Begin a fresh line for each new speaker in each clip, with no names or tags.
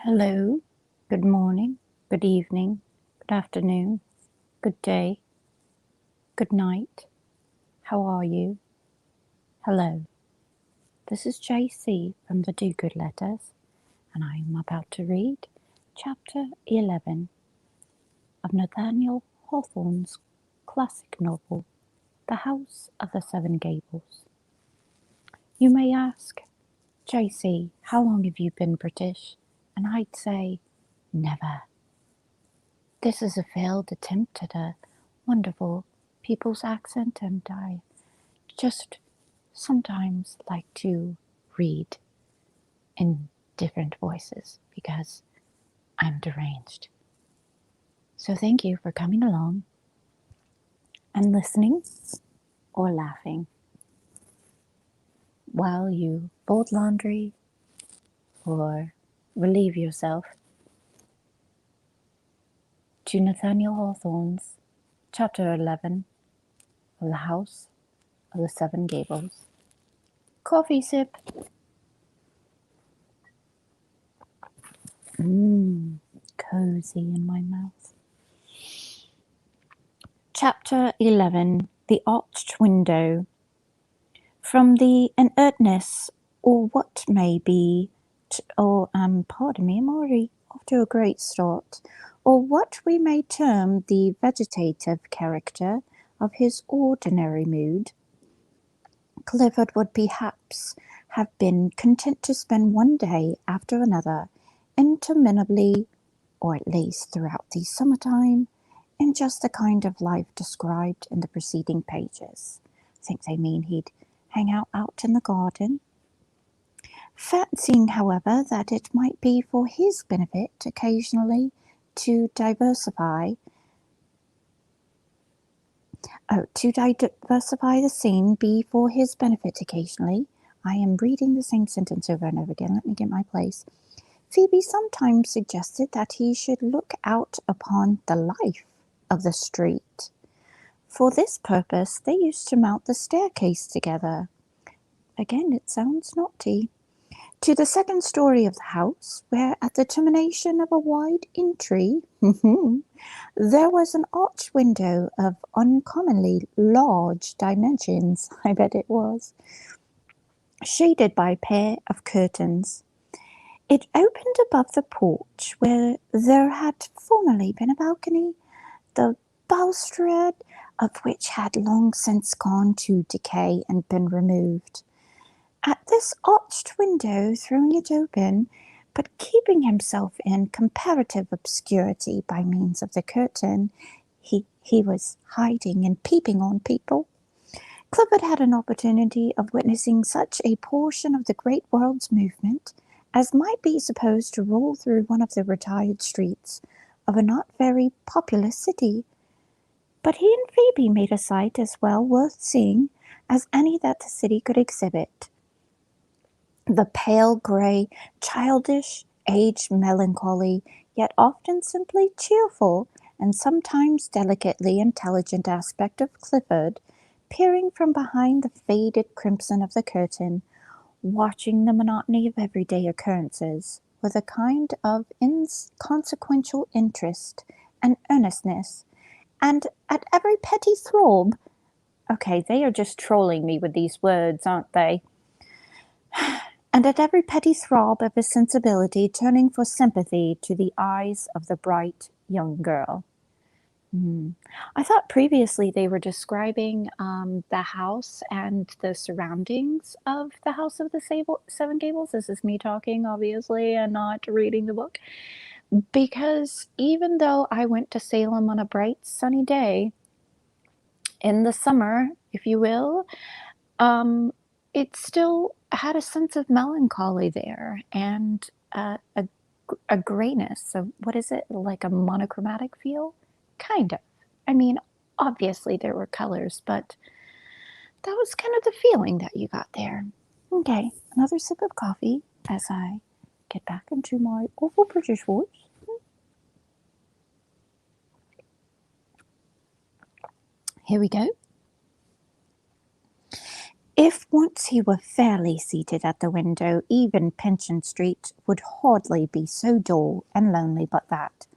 Hello, good morning, good evening, good afternoon, good day, good night. How are you? Hello, this is JC from the Do Good Letters, and I am about to read Chapter 11 of Nathaniel Hawthorne's classic novel, The House of the Seven Gables. You may ask, JC, how long have you been British? And I'd say, never. This is a failed attempt at a wonderful people's accent, and I just sometimes like to read in different voices because I'm deranged. So thank you for coming along and listening or laughing while you fold laundry or relieve yourself to Nathaniel Hawthorne's Chapter 11 of The House of the Seven Gables. Coffee sip. Cozy in my mouth. Chapter 11. The Arched Window. From the inertness, or what may be, pardon me, I'm already off to a great start, or what we may term the vegetative character of his ordinary mood, Clifford would perhaps have been content to spend one day after another, interminably, or at least throughout the summertime, in just the kind of life described in the preceding pages. I think they mean he'd hang out in the garden. Fancying, however, that it might be for his benefit occasionally to diversify the scene, be for his benefit occasionally. I am reading the same sentence over and over again. Let me get my place. Phoebe sometimes suggested that he should look out upon the life of the street. For this purpose, they used to mount the staircase together. Again, it sounds naughty. To the second story of the house, where at the termination of a wide entry, there was an arched window of uncommonly large dimensions, I bet it was, shaded by a pair of curtains. It opened above the porch, where there had formerly been a balcony, the balustrade of which had long since gone to decay and been removed. At this arched window, throwing it open, but keeping himself in comparative obscurity by means of the curtain, he was hiding and peeping on people. Clifford had an opportunity of witnessing such a portion of the great world's movement as might be supposed to roll through one of the retired streets of a not very populous city. But he and Phoebe made a sight as well worth seeing as any that the city could exhibit. The pale grey, childish, aged melancholy, yet often simply cheerful, and sometimes delicately intelligent aspect of Clifford, peering from behind the faded crimson of the curtain, watching the monotony of everyday occurrences with a kind of inconsequential interest and earnestness, and at every petty throb. Okay, they are just trolling me with these words, aren't they? And at every petty throb of his sensibility turning for sympathy to the eyes of the bright young girl. I thought previously they were describing the house and the surroundings of the House of the Seven Gables. This is me talking, obviously, and not reading the book. Because even though I went to Salem on a bright, sunny day in the summer, if you will, it still had a sense of melancholy there and a grayness. So what is it, like a monochromatic feel? Kind of. I mean, obviously there were colors, but that was kind of the feeling that you got there. Okay, another sip of coffee as I get back into my awful British voice. Here we go. If once he were fairly seated at the window, even Pension Street would hardly be so dull and lonely but that.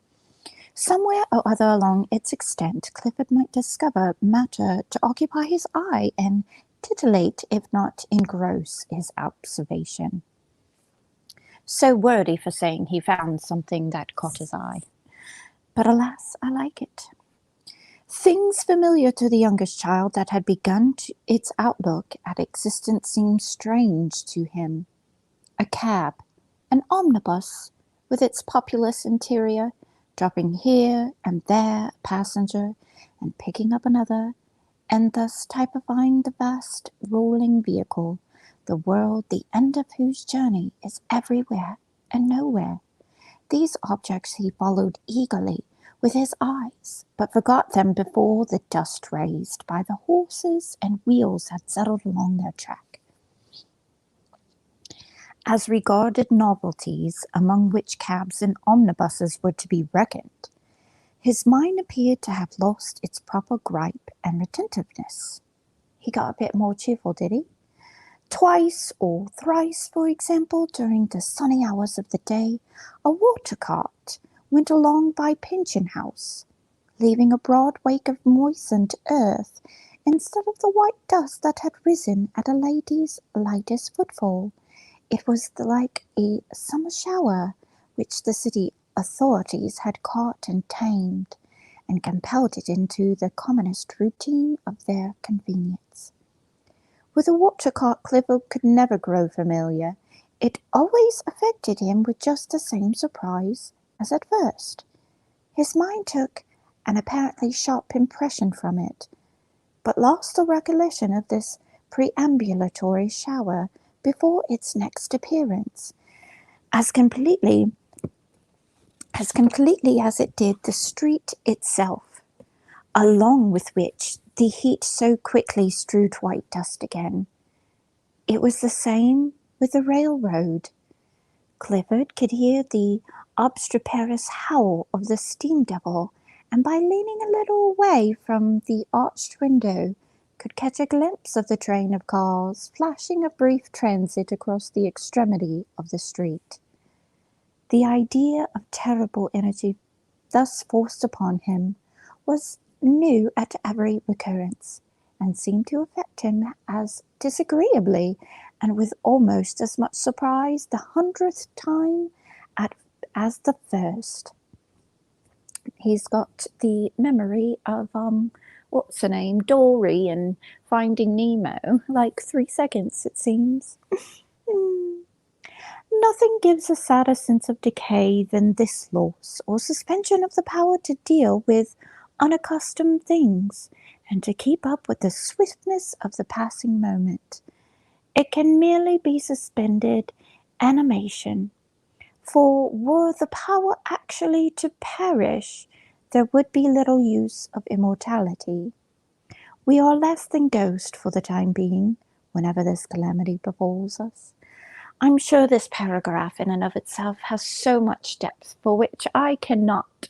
Somewhere or other along its extent, Clifford might discover matter to occupy his eye and titillate, if not engross, his observation. So wordy for saying he found something that caught his eye. But alas, I like it. Things familiar to the youngest child that had begun its outlook at existence seemed strange to him. A cab, an omnibus, with its populous interior, dropping here and there a passenger, and picking up another, and thus typifying the vast rolling vehicle, the world the end of whose journey is everywhere and nowhere. These objects he followed eagerly with his eyes, but forgot them before the dust raised by the horses and wheels had settled along their track. As regarded novelties, among which cabs and omnibuses were to be reckoned, his mind appeared to have lost its proper gripe and retentiveness. He got a bit more cheerful, did he? Twice or thrice, for example, during the sunny hours of the day, a water cart went along by Pension House, leaving a broad wake of moistened earth instead of the white dust that had risen at a lady's lightest footfall. It was like a summer shower which the city authorities had caught and tamed, and compelled it into the commonest routine of their convenience. With a water cart, Clifford could never grow familiar. It always affected him with just the same surprise as at first. His mind took an apparently sharp impression from it, but lost the recollection of this preambulatory shower before its next appearance, as completely as it did the street itself, along with which the heat so quickly strewed white dust again. It was the same with the railroad. Clifford could hear the obstreperous howl of the steam devil, and by leaning a little away from the arched window, could catch a glimpse of the train of cars flashing a brief transit across the extremity of the street. The idea of terrible energy thus forced upon him was new at every recurrence, and seemed to affect him as disagreeably and with almost as much surprise the 100th time as the first. He's got the memory of what's her name, Dory in Finding Nemo, like 3 seconds it seems. Nothing gives a sadder sense of decay than this loss or suspension of the power to deal with unaccustomed things and to keep up with the swiftness of the passing moment. It can merely be suspended animation, for were the power actually to perish, there would be little use of immortality. We are less than ghost for the time being, whenever this calamity befalls us. I'm sure this paragraph in and of itself has so much depth for which I cannot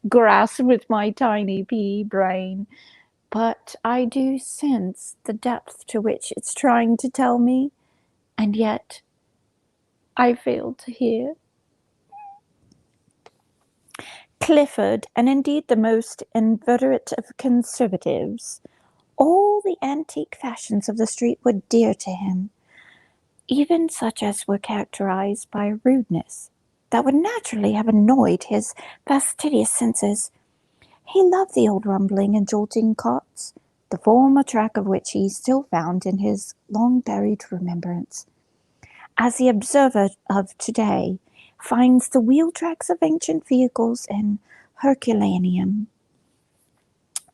grasp with my tiny pea brain, but I do sense the depth to which it's trying to tell me, and yet I fail to hear. Clifford, and indeed the most inveterate of conservatives, all the antique fashions of the street were dear to him, even such as were characterized by a rudeness that would naturally have annoyed his fastidious senses. He loved the old rumbling and jolting carts, the former track of which he still found in his long-buried remembrance, as the observer of today finds the wheel tracks of ancient vehicles in Herculaneum.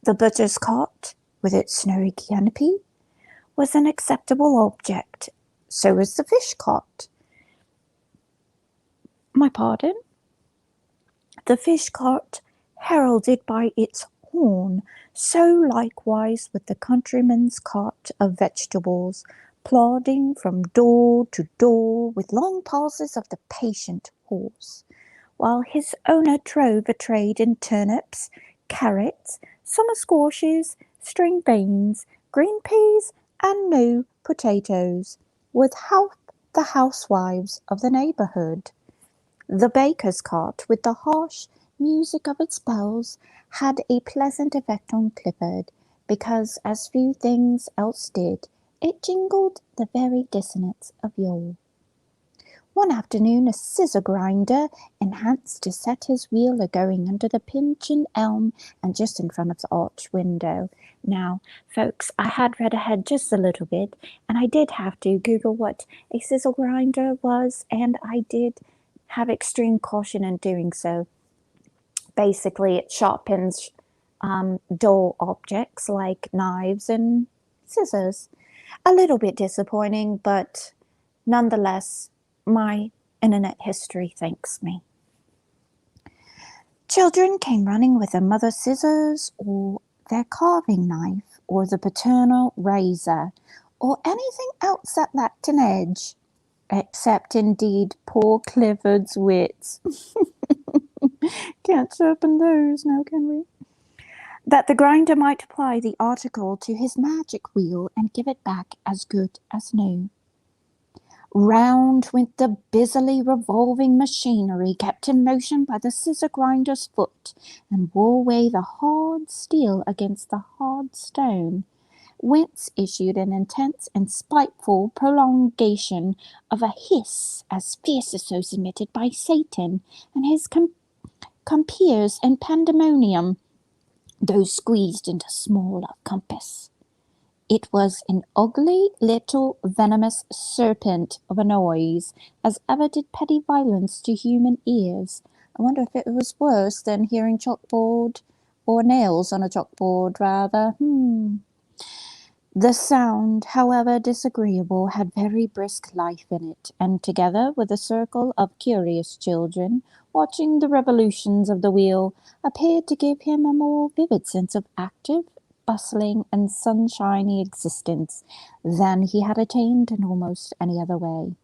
The butcher's cart, with its snowy canopy, was an acceptable object. So was the fish cart. My pardon? The fish cart, heralded by its horn, so likewise with the countryman's cart of vegetables, plodding from door to door with long pauses of the patient horse, while his owner drove a trade in turnips, carrots, summer squashes, string beans, green peas, and moo potatoes with the housewives of the neighborhood. The baker's cart, with the harsh music of its bells, had a pleasant effect on Clifford, because, as few things else did, it jingled the very dissonance of yore. One afternoon a scissor grinder enhanced to set his wheel a-going under the pinchin elm and just in front of the arch window. Now, folks, I had read ahead just a little bit, and I did have to Google what a scissor grinder was, and I did have extreme caution in doing so. Basically, it sharpens dull objects like knives and scissors. A little bit disappointing, but nonetheless, my internet history thanks me. Children came running with their mother's scissors or their carving knife or the paternal razor or anything else that lacked an edge, except indeed poor Clifford's wits. Can't sharpen those now, can we? That the grinder might apply the article to his magic wheel and give it back as good as new. Round went the busily revolving machinery, kept in motion by the scissor grinder's foot, and wore away the hard steel against the hard stone, whence issued an intense and spiteful prolongation of a hiss as fierce as those emitted by Satan and his compeers in pandemonium, though squeezed into smaller compass. It was an ugly little venomous serpent of a noise, as ever did petty violence to human ears. I wonder if it was worse than hearing chalkboard, or nails on a chalkboard, rather. The sound, however disagreeable, had very brisk life in it, and together with a circle of curious children, watching the revolutions of the wheel, appeared to give him a more vivid sense of active, bustling, and sunshiny existence than he had attained in almost any other way.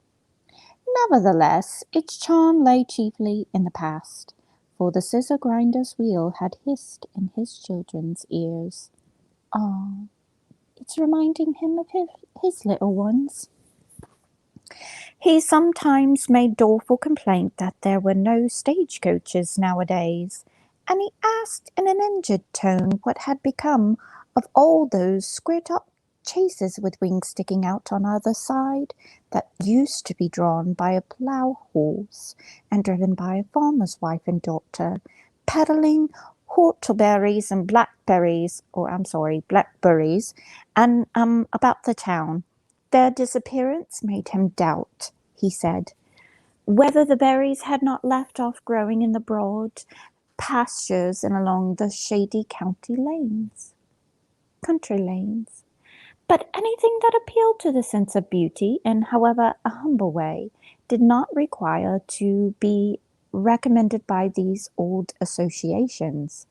Nevertheless, its charm lay chiefly in the past, for the scissor grinder's wheel had hissed in his children's ears. Ah, it's reminding him of his little ones. He sometimes made doleful complaint that there were no stagecoaches nowadays, and he asked in an injured tone what had become of all those squared-up chaises with wings sticking out on either side that used to be drawn by a plough horse and driven by a farmer's wife and daughter, peddling whortleberries and blackberries, and about the town. Their disappearance made him doubt, he said, whether the berries had not left off growing in the broad pastures and along the shady country lanes. But anything that appealed to the sense of beauty, in however a humble way, did not require to be recommended by these old associations.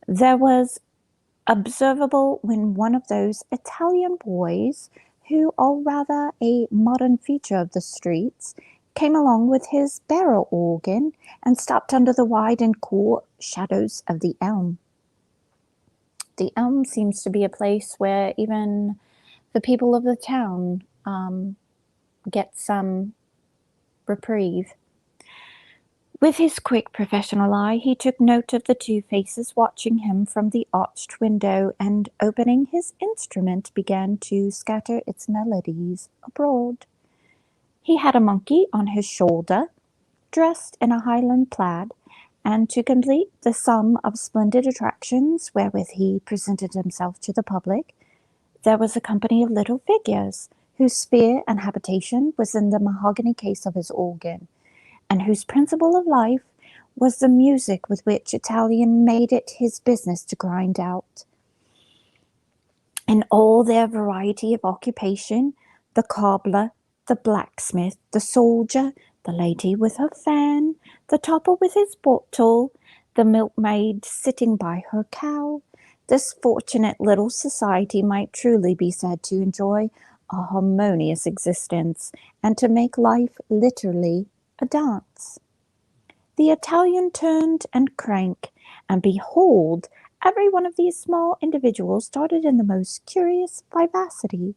There was observable when one of those Italian boys, who are rather a modern feature of the streets, came along with his barrel organ and stopped under the wide and cool shadows of the elm. The elm seems to be a place where even the people of the town get some reprieve. With his quick professional eye, he took note of the two faces watching him from the arched window, and opening his instrument, began to scatter its melodies abroad. He had a monkey on his shoulder, dressed in a Highland plaid, and to complete the sum of splendid attractions wherewith he presented himself to the public, there was a company of little figures, whose sphere and habitation was in the mahogany case of his organ, and whose principle of life was the music with which Italian made it his business to grind out. In all their variety of occupation, the cobbler, the blacksmith, the soldier, the lady with her fan, the toper with his bottle, the milkmaid sitting by her cow, this fortunate little society might truly be said to enjoy a harmonious existence, and to make life literally a dance. The Italian turned and crank, and behold, Every one of these small individuals started in the most curious vivacity.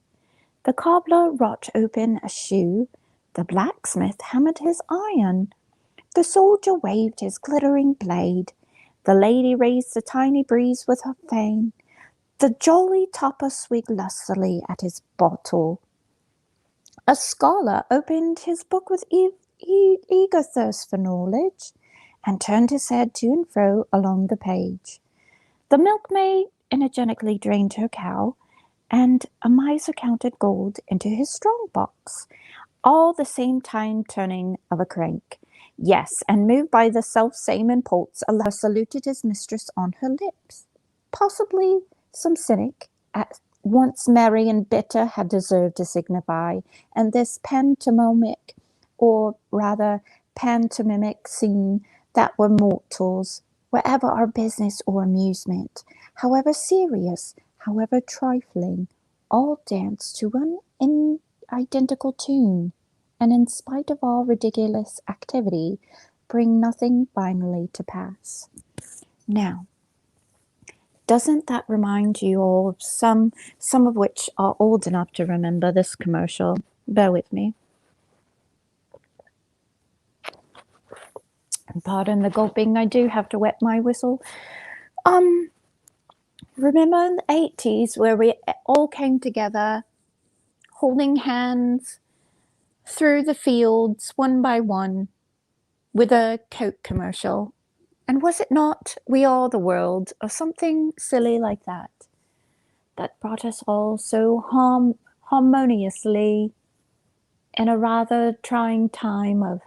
The cobbler wrought open a shoe, the blacksmith hammered his iron, the soldier waved his glittering blade, the lady raised the tiny breeze with her fan, the jolly toper swigged lustily at his bottle. A scholar opened his book with eager thirst for knowledge, and turned his head to and fro along the page. The milkmaid energetically drained her cow, and a miser counted gold into his strong box, all the same time turning of a crank. Yes, and moved by the self-same impulse, a lover saluted his mistress on her lips. Possibly some cynic, at once merry and bitter, had deserved to signify, and this pantomimic, or rather pantomimic scene, that we're mortals, wherever our business or amusement, however serious, however trifling, all dance to one identical tune, and in spite of all ridiculous activity, bring nothing finally to pass. Now, doesn't that remind you all of some of which are old enough to remember this commercial? Bear with me. And pardon the gulping, I do have to wet my whistle. Remember in the 80s where we all came together, holding hands through the fields one by one with a Coke commercial? And was it not We Are the World, or something silly like that, that brought us all so harmoniously in a rather trying time of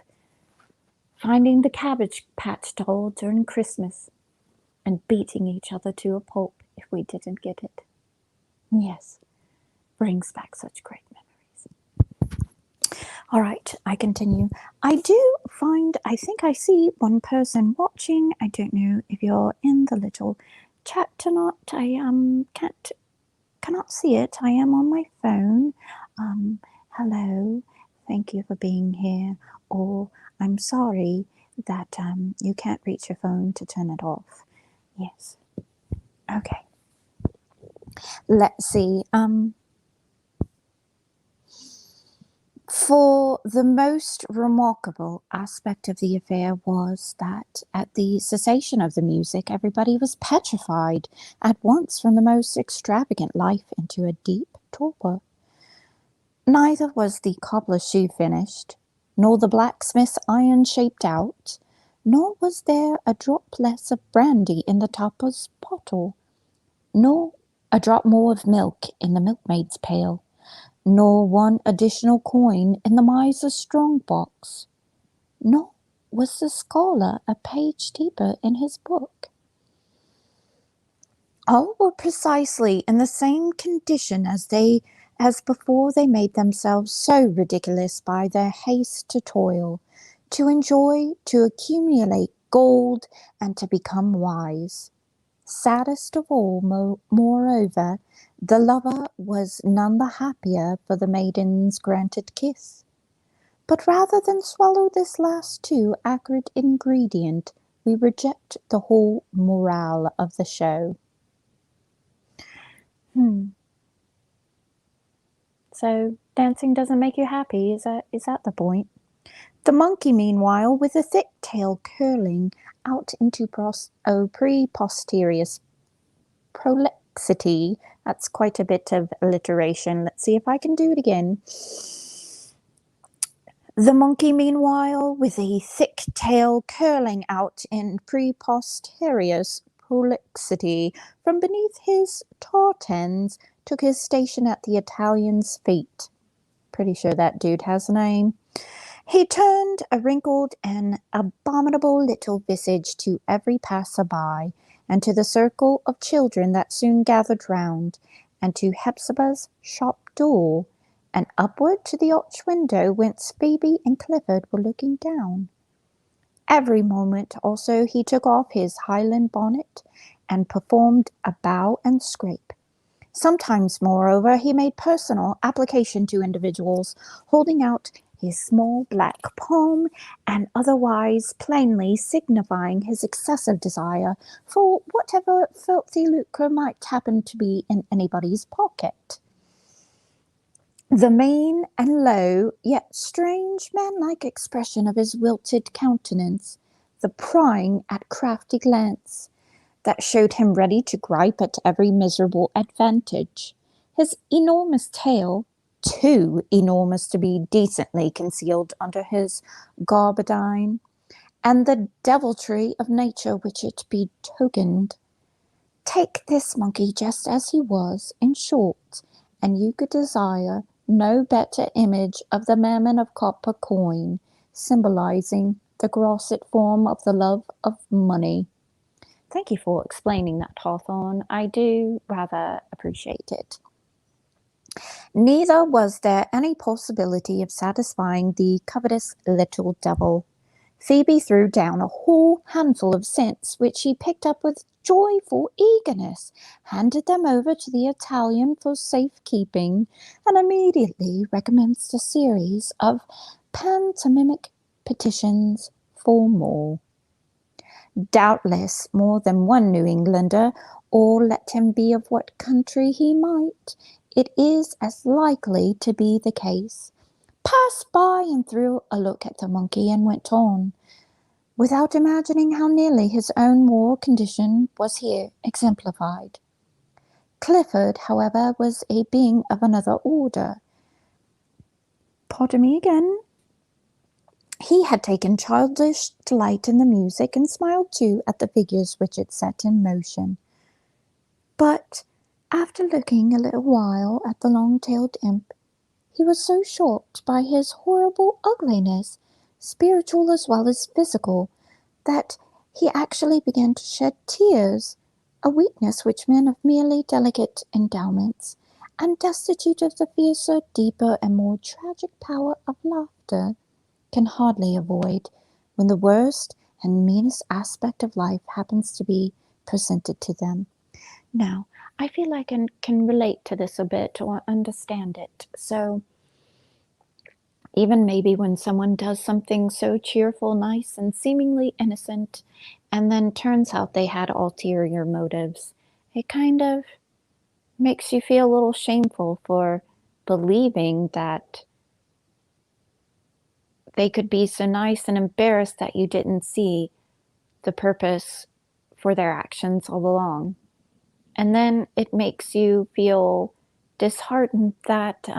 finding the Cabbage Patch doll during Christmas and beating each other to a pulp if we didn't get it? Yes, brings back such great memories. All right, I continue. I think I see one person watching. I don't know if you're in the little chat or not. I cannot see it. I am on my phone. Hello, thank you for being here. Or I'm sorry that you can't reach your phone to turn it off. Yes. Okay. Let's see. For the most remarkable aspect of the affair was that at the cessation of the music, everybody was petrified at once from the most extravagant life into a deep torpor. Neither was the cobbler's shoe finished, nor the blacksmith's iron shaped out, nor was there a drop less of brandy in the toper's bottle, nor a drop more of milk in the milkmaid's pail, nor one additional coin in the miser's strong box, nor was the scholar a page deeper in his book. All were precisely in the same condition as before they made themselves so ridiculous by their haste to toil, to enjoy, to accumulate gold, and to become wise. Saddest of all, moreover, the lover was none the happier for the maiden's granted kiss. But rather than swallow this last too acrid ingredient, we reject the whole morale of the show. So dancing doesn't make you happy, is that the point? The monkey, meanwhile, with a thick tail curling out into pre-posterior prolixity. That's quite a bit of alliteration. Let's see if I can do it again. The monkey, meanwhile, with a thick tail curling out in pre-posterior prolixity from beneath his tartans, took his station at the Italian's feet. Pretty sure that dude has a name. He turned a wrinkled and abominable little visage to every passer-by, and to the circle of children that soon gathered round, and to Hepzibah's shop door, and upward to the arch window whence Phoebe and Clifford were looking down. Every moment also he took off his Highland bonnet, and performed a bow and scrape. Sometimes, moreover, he made personal application to individuals, holding out his small black palm, and otherwise plainly signifying his excessive desire for whatever filthy lucre might happen to be in anybody's pocket. The mean and low, yet strange man-like expression of his wilted countenance, the prying at crafty glance, that showed him ready to gripe at every miserable advantage, his enormous tail, too enormous to be decently concealed under his gabardine, and the deviltry of nature which it betokened. Take this monkey just as he was, in short, and you could desire no better image of the mammon of copper coin, symbolizing the grosset form of the love of money. Thank you for explaining that, Hawthorne. I do rather appreciate it. Neither was there any possibility of satisfying the covetous little devil. Phoebe threw down a whole handful of cents, which she picked up with joyful eagerness, handed them over to the Italian for safekeeping, and immediately recommenced a series of pantomimic petitions for more. Doubtless more than one New Englander, or let him be of what country he might, it is as likely to be the case, passed by and threw a look at the monkey and went on, without imagining how nearly his own moral condition was here exemplified. Clifford, however, was a being of another order. Pardon me again. He had taken childish delight in the music, and smiled too at the figures which it set in motion. But, after looking a little while at the long-tailed imp, he was so shocked by his horrible ugliness, spiritual as well as physical, that he actually began to shed tears, a weakness which men of merely delicate endowments, and destitute of the fiercer, deeper, and more tragic power of laughter, can hardly avoid when the worst and meanest aspect of life happens to be presented to them. Now, I feel I can relate to this a bit or understand it. So, even maybe when someone does something so cheerful, nice, and seemingly innocent, and then turns out they had ulterior motives, it kind of makes you feel a little shameful for believing that they could be so nice, and embarrassed that you didn't see the purpose for their actions all along. And then it makes you feel disheartened that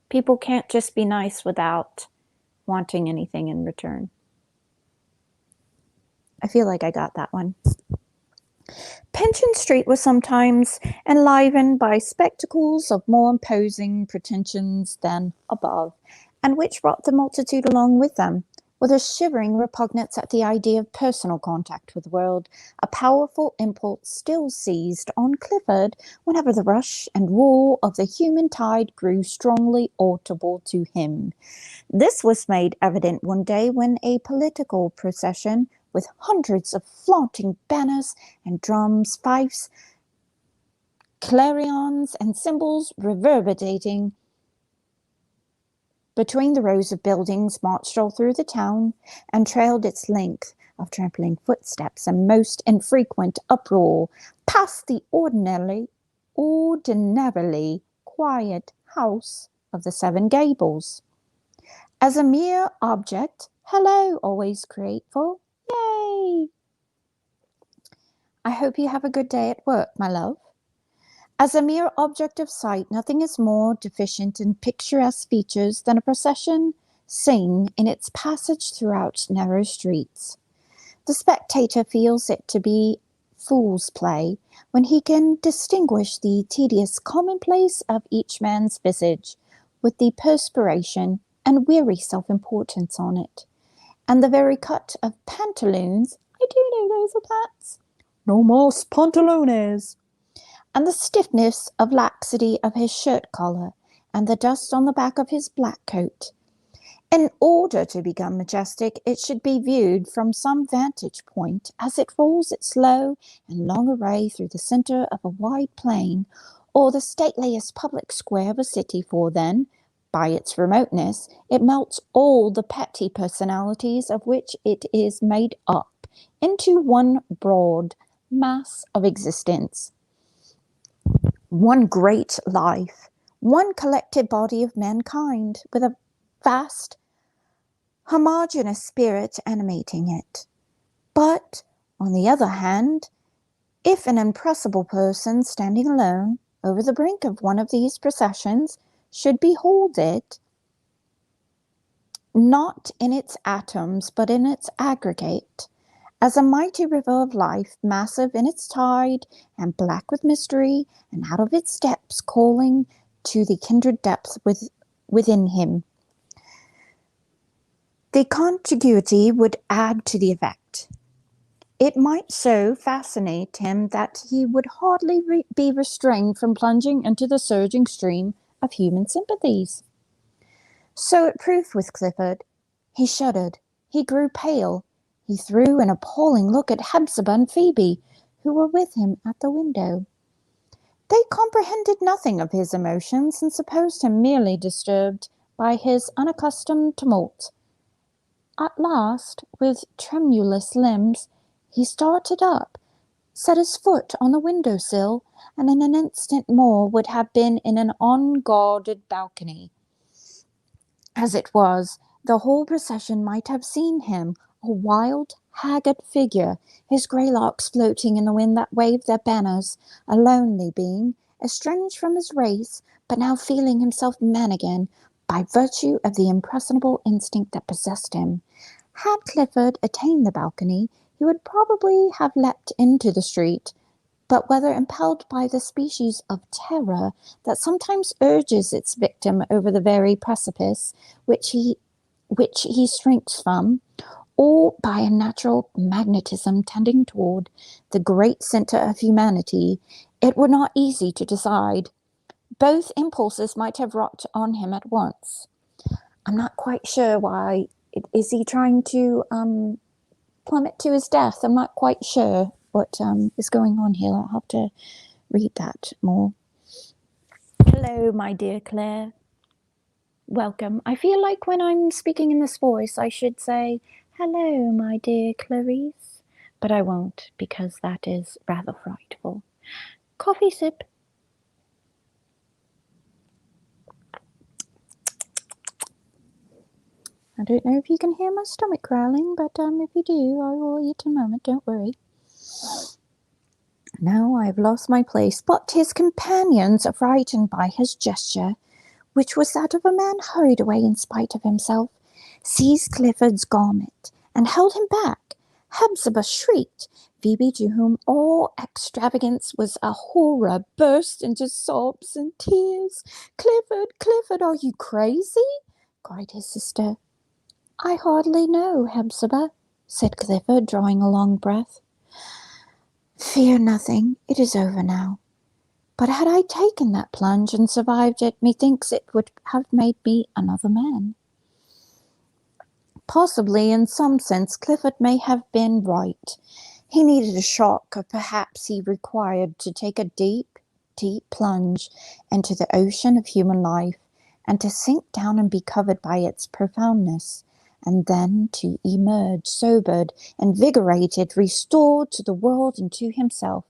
people can't just be nice without wanting anything in return. I feel like I got that one. Pension Street was sometimes enlivened by spectacles of more imposing pretensions than above, and which brought the multitude along with them, with a shivering repugnance at the idea of personal contact with the world, a powerful impulse still seized on Clifford whenever the rush and roar of the human tide grew strongly audible to him. This was made evident one day when a political procession, with hundreds of flaunting banners and drums, fifes, clarions, and cymbals reverberating between the rows of buildings, marched all through the town and trailed its length of trampling footsteps and most infrequent uproar past the ordinarily quiet house of the Seven Gables. As a mere object, hello, always grateful, yay! I hope you have a good day at work, my love. As a mere object of sight, nothing is more deficient in picturesque features than a procession seen in its passage throughout narrow streets. The spectator feels it to be fool's play when he can distinguish the tedious commonplace of each man's visage, with the perspiration and weary self-importance on it, and the very cut of pantaloons. I do know those are pants. No mas pantalones. And the stiffness of laxity of his shirt collar, and the dust on the back of his black coat. In order to become majestic, it should be viewed from some vantage point as it rolls its low and long array through the centre of a wide plain, or the stateliest public square of a city, for then, By its remoteness, it melts all the petty personalities of which it is made up into one broad mass of existence, one great life, one collected body of mankind, with a vast, homogeneous spirit animating it. But, on the other hand, if an impressible person standing alone over the brink of one of these processions should behold it, not in its atoms, but in its aggregate, as a mighty river of life, massive in its tide, and black with mystery, and out of its depths calling to the kindred depths within him, the contiguity would add to the effect. It might so fascinate him that he would hardly be restrained from plunging into the surging stream of human sympathies. So it proved with Clifford. He shuddered. He grew pale. He threw an appalling look at Hepzibah and Phoebe, who were with him at the window. They comprehended nothing of his emotions and supposed him merely disturbed by his unaccustomed tumult. At last, with tremulous limbs, he started up, set his foot on the window-sill, and in an instant more would have been in an unguarded balcony. As it was, the whole procession might have seen him, a wild, haggard figure, his grey locks floating in the wind that waved their banners, a lonely being, estranged from his race, but now feeling himself man again, by virtue of the impressionable instinct that possessed him. Had Clifford attained the balcony, he would probably have leapt into the street, but whether impelled by the species of terror that sometimes urges its victim over the very precipice which he shrinks from, or by a natural magnetism tending toward the great centre of humanity, it were not easy to decide. Both impulses might have wrought on him at once. I'm not quite sure why. Is he trying to plummet to his death? I'm not quite sure what is going on here. I'll have to read that more. Hello, my dear Claire. Welcome. I feel like when I'm speaking in this voice, I should say, hello, my dear Clarice. But I won't, because that is rather frightful. Coffee sip. I don't know if you can hear my stomach growling, but if you do, I will eat in a moment, don't worry. Now I've lost my place, but his companions, frightened by his gesture, which was that of a man hurried away in spite of himself, seized Clifford's garment and held him back. Hepzibah shrieked. Phoebe, to whom all extravagance was a horror, burst into sobs and tears. "Clifford, Clifford, are you crazy?" cried his sister. "I hardly know, Hepzibah," said Clifford, drawing a long breath. "Fear nothing. It is over now. But had I taken that plunge and survived it, methinks it would have made me another man." Possibly, in some sense, Clifford may have been right. He needed a shock, or perhaps he required to take a deep, deep plunge into the ocean of human life, and to sink down and be covered by its profoundness, and then to emerge sobered, invigorated, restored to the world and to himself.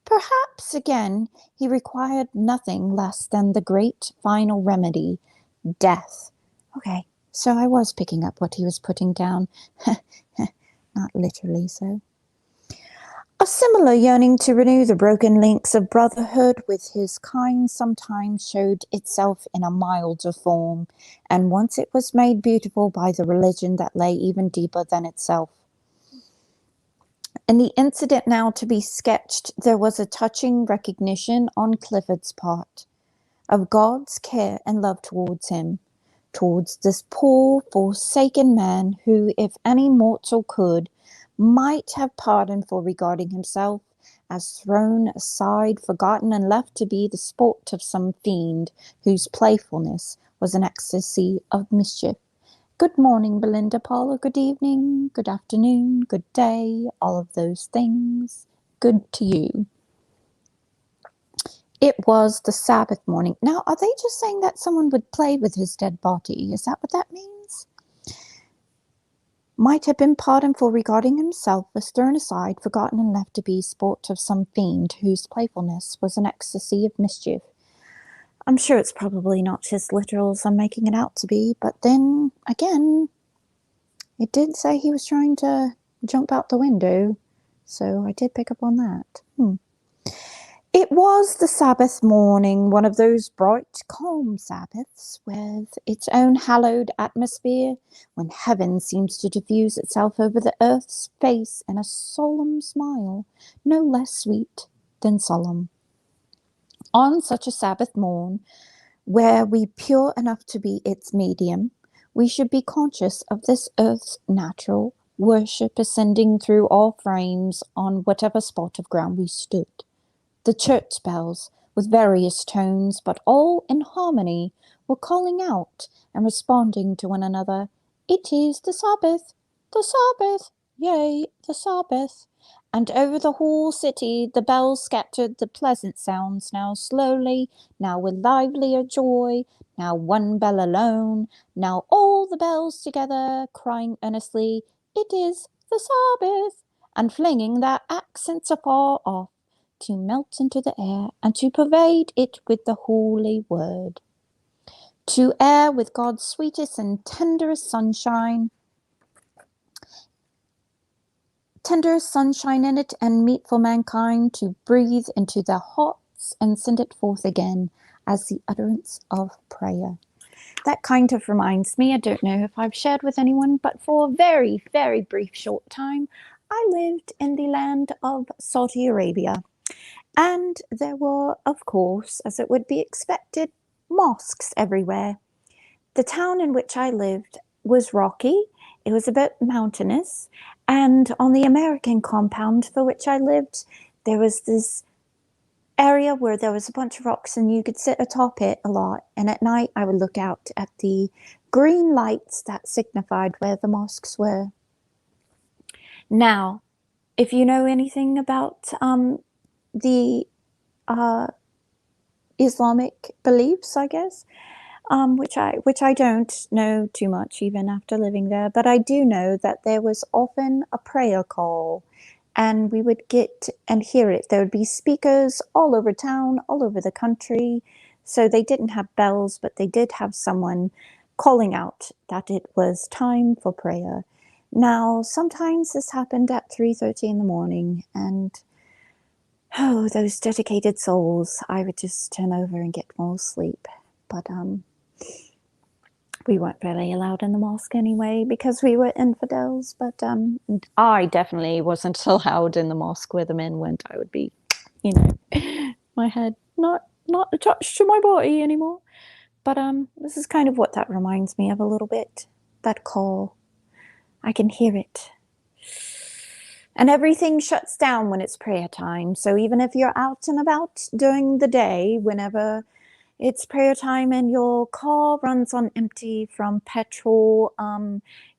Perhaps, again, he required nothing less than the great final remedy, death. Okay, so I was picking up what he was putting down. Not literally so. A similar yearning to renew the broken links of brotherhood with his kind sometimes showed itself in a milder form, and once it was made beautiful by the religion that lay even deeper than itself. In the incident now to be sketched, there was a touching recognition on Clifford's part of God's care and love towards him, towards this poor, forsaken man who, if any mortal could, might have pardoned for regarding himself as thrown aside, forgotten, and left to be the sport of some fiend whose playfulness was an ecstasy of mischief. Good morning, Belinda, Paula. Good evening, good afternoon, good day, all of those things. Good to you. It was the Sabbath morning. Now, are they just saying that someone would play with his dead body? Is that what that means? Might have been pardoned for regarding himself as thrown aside, forgotten, and left to be sport of some fiend whose playfulness was an ecstasy of mischief. I'm sure it's probably not as literal as I'm making it out to be, but then again, it did say he was trying to jump out the window, so I did pick up on that. It was the Sabbath morning, one of those bright, calm Sabbaths with its own hallowed atmosphere, when heaven seems to diffuse itself over the earth's face in a solemn smile, no less sweet than solemn. On such a Sabbath morn, were we pure enough to be its medium, we should be conscious of this earth's natural worship ascending through all frames on whatever spot of ground we stood. The church bells, with various tones, but all in harmony, were calling out and responding to one another, "It is the Sabbath, yea, the Sabbath." And over the whole city the bells scattered the pleasant sounds, now slowly, now with livelier joy, now one bell alone, now all the bells together, crying earnestly, "It is the Sabbath," and flinging their accents afar off, to melt into the air, and to pervade it with the holy word. To air with God's sweetest and tenderest sunshine in it, and meet for mankind to breathe into their hearts and send it forth again as the utterance of prayer. That kind of reminds me, I don't know if I've shared with anyone, but for a very, very brief short time, I lived in the land of Saudi Arabia. And there were, of course, as it would be expected, mosques everywhere. The town in which I lived was rocky, it was a bit mountainous, and on the American compound for which I lived, there was this area where there was a bunch of rocks and you could sit atop it a lot. And at night, I would look out at the green lights that signified where the mosques were. Now, if you know anything about the Islamic beliefs, I guess, which I don't know too much even after living there, but I do know that there was often a prayer call, and we would get and hear it. There would be speakers all over town, all over the country. So they didn't have bells, but they did have someone calling out that it was time for prayer. Now, sometimes this happened at 3:30 in the morning, and oh, those dedicated souls, I would just turn over and get more sleep. But we weren't really allowed in the mosque anyway because we were infidels. But I definitely wasn't allowed in the mosque where the men went. I would be, my head not attached to my body anymore. But this is kind of what that reminds me of a little bit. That call, I can hear it. And everything shuts down when it's prayer time. So even if you're out and about during the day, whenever it's prayer time and your car runs on empty from petrol,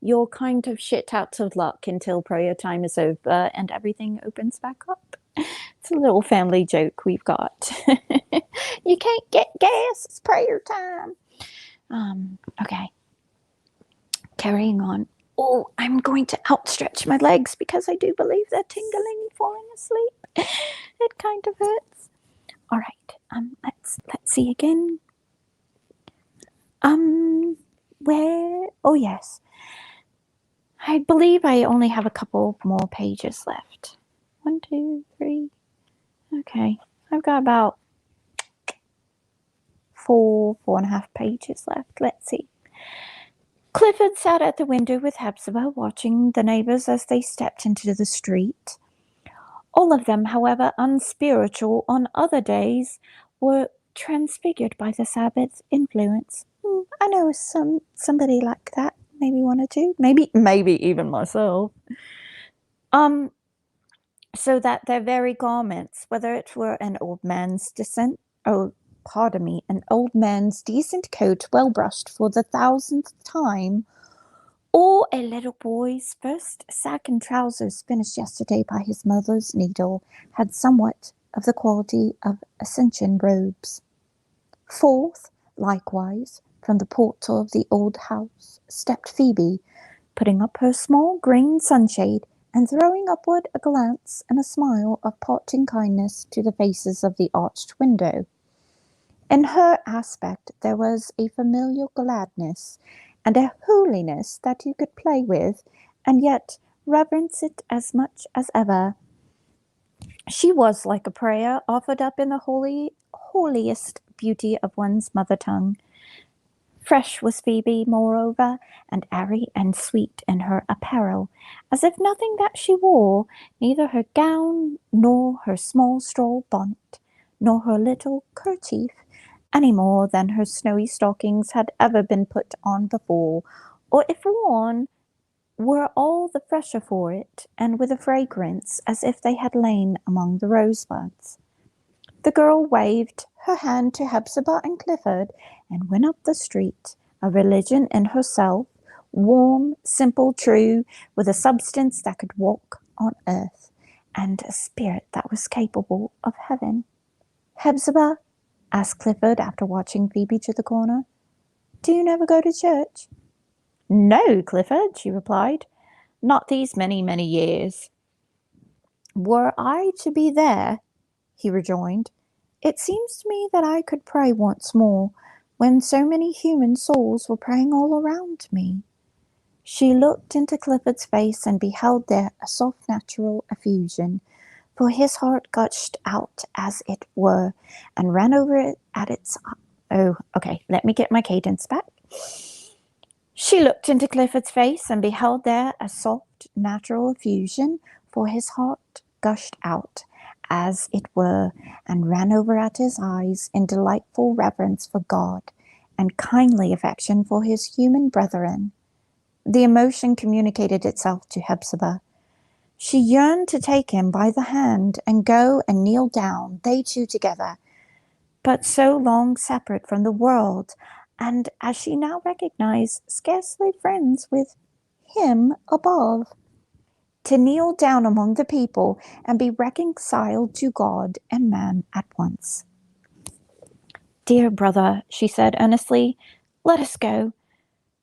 you're kind of shit out of luck until prayer time is over and everything opens back up. It's a little family joke we've got. You can't get gas, it's prayer time. Okay. Carrying on. Oh, I'm going to outstretch my legs because I do believe they're tingling falling asleep. It kind of hurts. All right. Let's see again. Where? Oh, yes. I believe I only have a couple more pages left. 1, 2, 3. Okay. I've got about 4.5 pages left. Let's see. Clifford sat at the window with Hepzibah, watching the neighbors as they stepped into the street. All of them, however unspiritual on other days, were transfigured by the Sabbath influence. I know somebody like that, maybe one or two, maybe even myself. So that their very garments, whether it were an old man's an old man's decent coat, well brushed for the 1,000th time, or a little boy's first sack and trousers finished yesterday by his mother's needle, had somewhat of the quality of ascension robes. Forth, likewise, from the portal of the old house stepped Phoebe, putting up her small green sunshade and throwing upward a glance and a smile of parting kindness to the faces of the arched window. In her aspect there was a familiar gladness and a holiness that you could play with, and yet reverence it as much as ever. She was like a prayer offered up in the holiest beauty of one's mother tongue. Fresh was Phoebe, moreover, and airy and sweet in her apparel, as if nothing that she wore, neither her gown, nor her small straw bonnet, nor her little kerchief, any more than her snowy stockings had ever been put on before, or if worn, were all the fresher for it, and with a fragrance as if they had lain among the rosebuds. The girl waved her hand to Hepzibah and Clifford, and went up the street, a religion in herself, warm, simple, true, with a substance that could walk on earth, and a spirit that was capable of heaven. "Hepzibah," asked Clifford after watching Phoebe to the corner, "do you never go to church?" "No, Clifford," she replied, "not these many, many years." "Were I to be there," he rejoined, "it seems to me that I could pray once more, when so many human souls were praying all around me." She looked into Clifford's face and beheld there a soft natural effusion, for his heart gushed out, as it were, and ran over it at its... let me get my cadence back. She looked into Clifford's face and beheld there a soft, natural effusion, for his heart gushed out, as it were, and ran over at his eyes in delightful reverence for God, and kindly affection for his human brethren. The emotion communicated itself to Hepzibah. She yearned to take him by the hand and go and kneel down, they two together, but so long separate from the world, and, as she now recognized, scarcely friends with him above, to kneel down among the people and be reconciled to God and man at once. "Dear brother," she said earnestly, "let us go.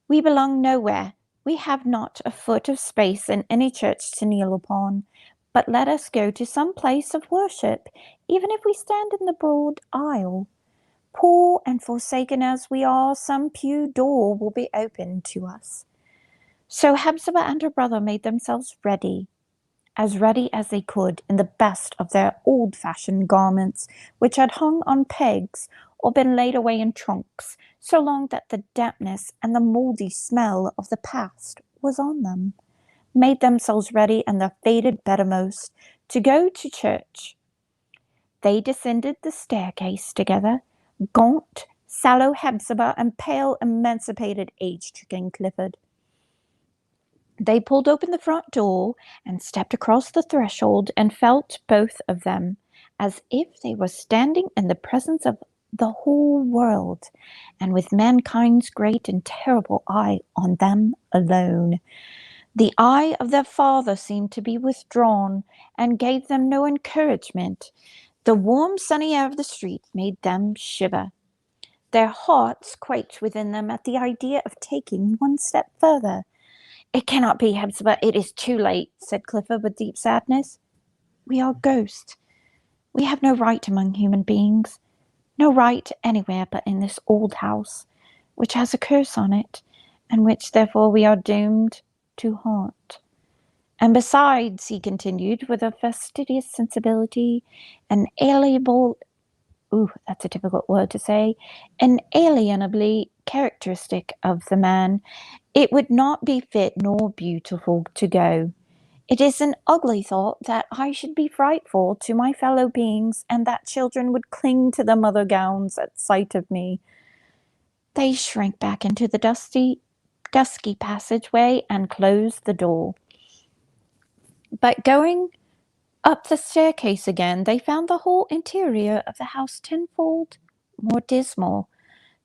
We belong nowhere. We have not a foot of space in any church to kneel upon. But let us go to some place of worship, even if we stand in the broad aisle. Poor and forsaken as we are, some pew door will be opened to us." So Hepzibah and her brother made themselves ready as they could, in the best of their old-fashioned garments, which had hung on pegs or been laid away in trunks, so long that the dampness and the mouldy smell of the past was on them, made themselves ready in the faded bettermost to go to church. They descended the staircase together, gaunt, sallow Hepzibah and pale, emancipated, age-stricken Clifford. They pulled open the front door and stepped across the threshold, and felt, both of them, as if they were standing in the presence of the whole world, and with mankind's great and terrible eye on them alone. The eye of their Father seemed to be withdrawn, and gave them no encouragement. The warm, sunny air of the street made them shiver. Their hearts quaked within them at the idea of taking one step further. "It cannot be, Hepzibah, it is too late," said Clifford with deep sadness. "We are ghosts. We have no right among human beings, no right anywhere but in this old house, which has a curse on it, and which therefore we are doomed to haunt. And besides," he continued, with a fastidious sensibility, that's a difficult word to say, inalienably characteristic of the man, "it would not be fit nor beautiful to go. It is an ugly thought that I should be frightful to my fellow beings, and that children would cling to their mother gowns at sight of me." They shrank back into the dusky passageway and closed the door. But going up the staircase again, they found the whole interior of the house tenfold more dismal,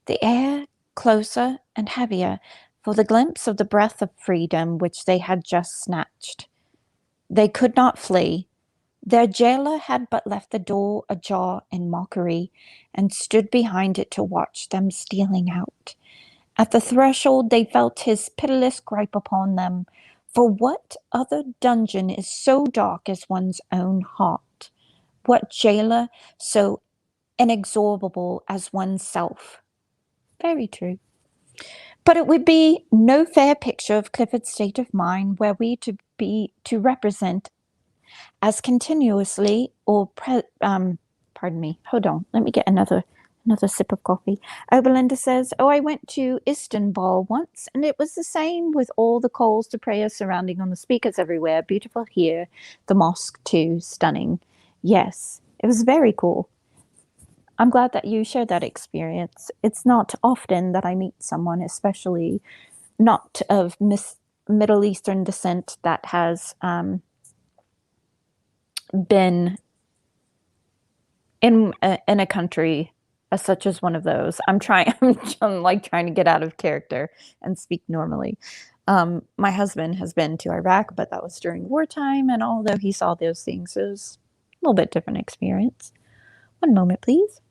the air closer and heavier, for the glimpse of the breath of freedom which they had just snatched. They could not flee. Their jailer had but left the door ajar in mockery, and stood behind it to watch them stealing out. At the threshold they felt his pitiless gripe upon them, for what other dungeon is so dark as one's own heart? What jailer so inexorable as oneself? Very true. But it would be no fair picture of Clifford's state of mind were we to represent as continuously pardon me, hold on, let me get another sip of coffee. Oh, Belinda says, oh, I went to Istanbul once, and it was the same with all the calls to prayer surrounding on the speakers everywhere. Beautiful here, the mosque too, stunning. Yes, it was very cool. I'm glad that you shared that experience. It's not often that I meet someone, especially not of Middle Eastern descent, that has been in a country such as one of those. I'm like trying to get out of character and speak normally. My husband has been to Iraq, but that was during wartime, and although he saw those things, it was a little bit different experience. One moment, please.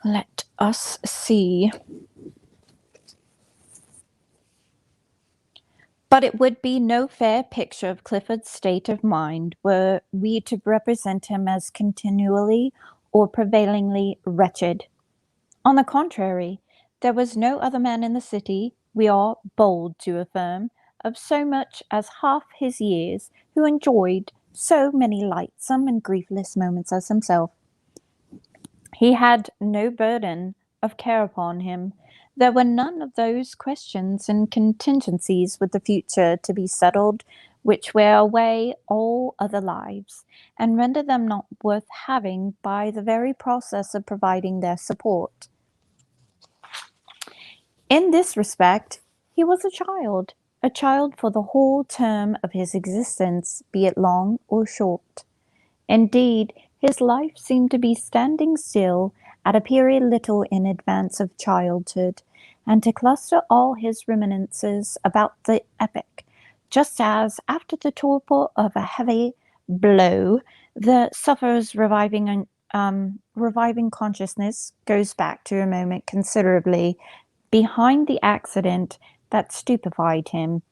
Let us see. But it would be no fair picture of Clifford's state of mind were we to represent him as continually or prevailingly wretched. On the contrary, there was no other man in the city, we are bold to affirm, of so much as half his years, who enjoyed so many lightsome and griefless moments as himself. He had no burden of care upon him. There were none of those questions and contingencies with the future to be settled which wear away all other lives, and render them not worth having by the very process of providing their support. In this respect, he was a child for the whole term of his existence, be it long or short. Indeed, his life seemed to be standing still at a period little in advance of childhood, and to cluster all his reminiscences about the epoch, just as, after the torpor of a heavy blow, the sufferer's reviving consciousness goes back to a moment considerably behind the accident that stupefied him.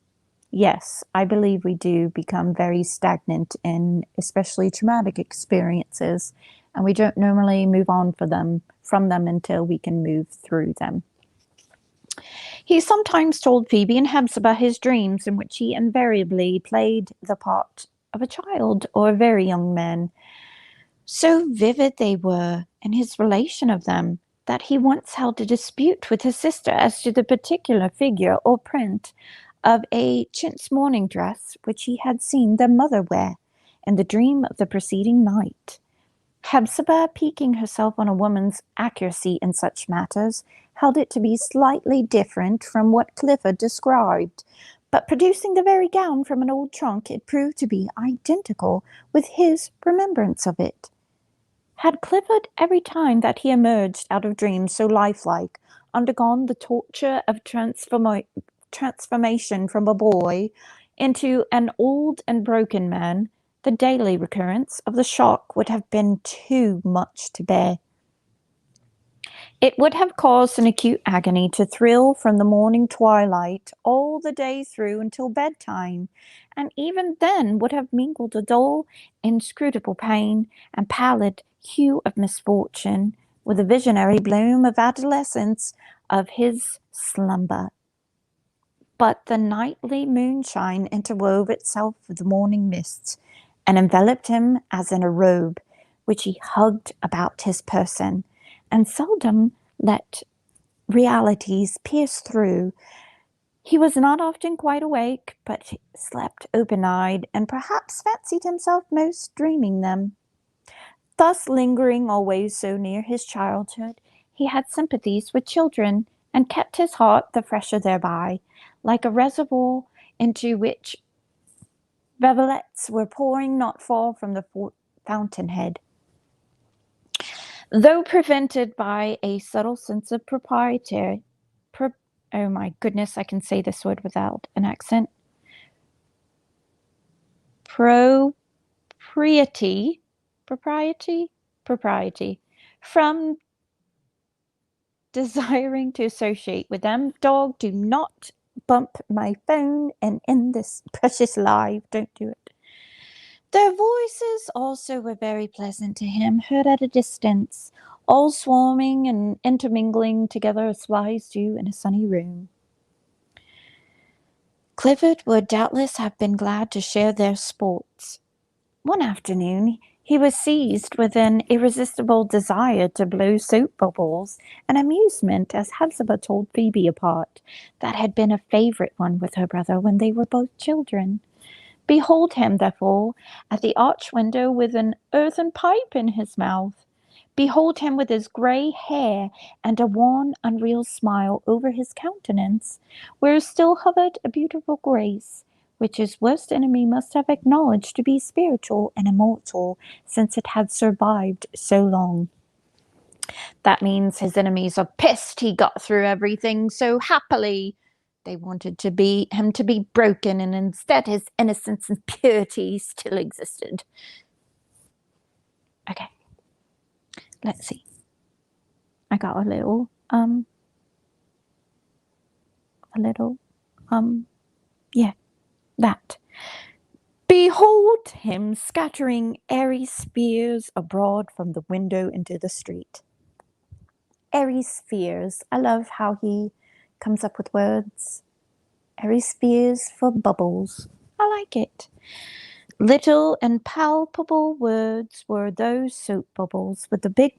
Yes, I believe we do become very stagnant in especially traumatic experiences, and we don't normally move on from them until we can move through them. He sometimes told Phoebe and Hepzibah his dreams, in which he invariably played the part of a child or a very young man. So vivid they were in his relation of them, that he once held a dispute with his sister as to the particular figure or print of a chintz morning dress which he had seen their mother wear in the dream of the preceding night. Hepzibah, piquing herself on a woman's accuracy in such matters, held it to be slightly different from what Clifford described, but producing the very gown from an old trunk, it proved to be identical with his remembrance of it. Had Clifford, every time that he emerged out of dreams so lifelike, undergone the torture of transformation from a boy into an old and broken man, the daily recurrence of the shock would have been too much to bear. It would have caused an acute agony to thrill from the morning twilight all the day through until bedtime, and even then would have mingled a dull, inscrutable pain and pallid hue of misfortune with the visionary bloom of adolescence of his slumber. But the nightly moonshine interwove itself with the morning mists, and enveloped him as in a robe, which he hugged about his person, and seldom let realities pierce through. He was not often quite awake, but slept open-eyed, and perhaps fancied himself most dreaming them. Thus, lingering always so near his childhood, he had sympathies with children, and kept his heart the fresher thereby, like a reservoir into which rivulets were pouring not far from the fountainhead. Though prevented by a subtle sense of propriety, oh my goodness, I can say this word without an accent. Propriety, from desiring to associate with them. Dog, do not bump my phone and end this precious live. Don't do it. Their voices also were very pleasant to him, heard at a distance, all swarming and intermingling together as flies do in a sunny room. Clifford would doubtless have been glad to share their sports. One afternoon, he was seized with an irresistible desire to blow soap bubbles, an amusement, as Hepzibah told Phoebe apart, that had been a favorite one with her brother when they were both children. Behold him, therefore, at the arch window with an earthen pipe in his mouth. Behold him with his grey hair and a wan, unreal smile over his countenance, where still hovered a beautiful grace, which his worst enemy must have acknowledged to be spiritual and immortal, since it had survived so long. That means his enemies are pissed he got through everything so happily. They wanted him to be broken, and instead his innocence and purity still existed. Okay. Let's see. I got a little, yeah, that. Behold him scattering airy spears abroad from the window into the street. Airy spheres. I love how he comes up with words. Airy spheres for bubbles. I like it. Little and palpable words were those soap bubbles, with the big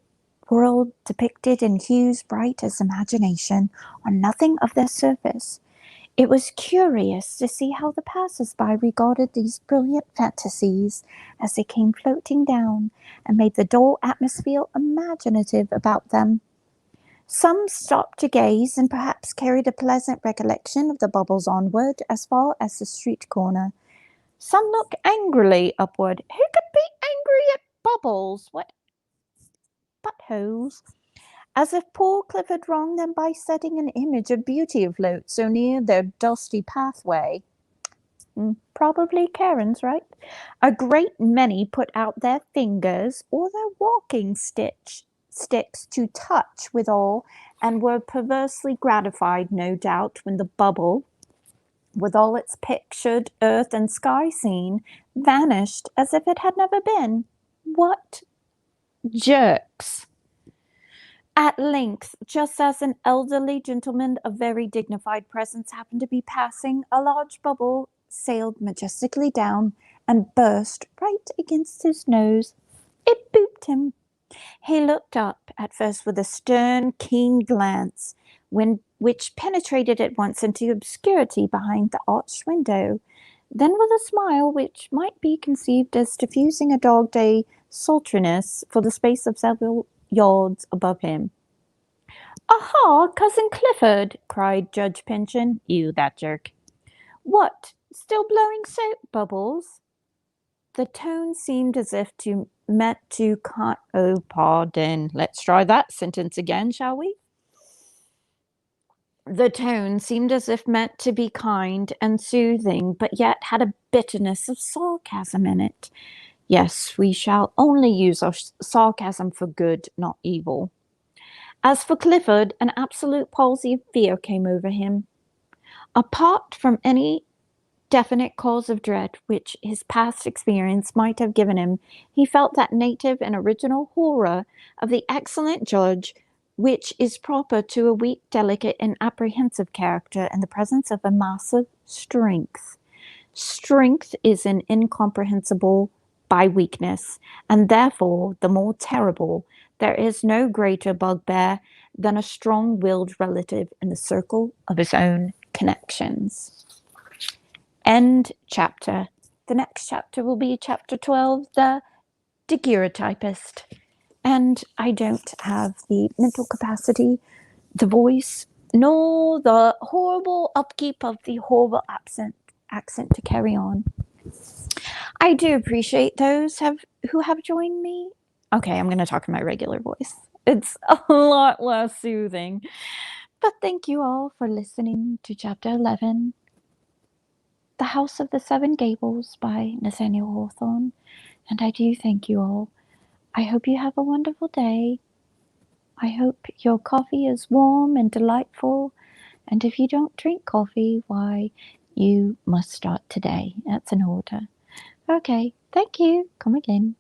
world depicted in hues bright as imagination on nothing of their surface. It was curious to see how the passers-by regarded these brilliant fantasies as they came floating down and made the dull atmosphere imaginative about them. Some stopped to gaze and perhaps carried a pleasant recollection of the bubbles onward as far as the street corner. Some looked angrily upward. Who could be angry at bubbles? What buttholes? As if poor Clifford wronged them by setting an image of beauty afloat so near their dusty pathway. Probably Karen's, right? A great many put out their fingers or their walking sticks to touch withal, and were perversely gratified, no doubt, when the bubble, with all its pictured earth and sky scene, vanished as if it had never been. What jerks! At length, just as an elderly gentleman of very dignified presence happened to be passing, a large bubble sailed majestically down and burst right against his nose. It booped him. He looked up, at first with a stern, keen glance, which penetrated at once into obscurity behind the arched window, then with a smile which might be conceived as diffusing a dog-day sultriness for the space of several yards above him. "Aha, Cousin Clifford!" cried Judge Pyncheon. "You, that jerk." "What, still blowing soap bubbles?" The tone seemed as if meant to oh, pardon. Let's try that sentence again, shall we? The tone seemed as if meant to be kind and soothing, but yet had a bitterness of sarcasm in it. Yes, we shall only use our sarcasm for good, not evil. As for Clifford, an absolute palsy of fear came over him. Apart from any definite cause of dread which his past experience might have given him, he felt that native and original horror of the excellent judge which is proper to a weak, delicate, and apprehensive character in the presence of a massive strength. Strength is an incomprehensible by weakness, and therefore the more terrible. There is no greater bugbear than a strong-willed relative in the circle of his own connections. End chapter. The next chapter will be chapter 12, the daguerreotypist. And I don't have the mental capacity, the voice, nor the horrible upkeep of the horrible accent to carry on. I do appreciate those who have joined me. Okay, I'm going to talk in my regular voice. It's a lot less soothing. But thank you all for listening to Chapter 11, The House of the Seven Gables by Nathaniel Hawthorne. And I do thank you all. I hope you have a wonderful day. I hope your coffee is warm and delightful. And if you don't drink coffee, why, you must start today. That's an order. Okay, thank you. Come again.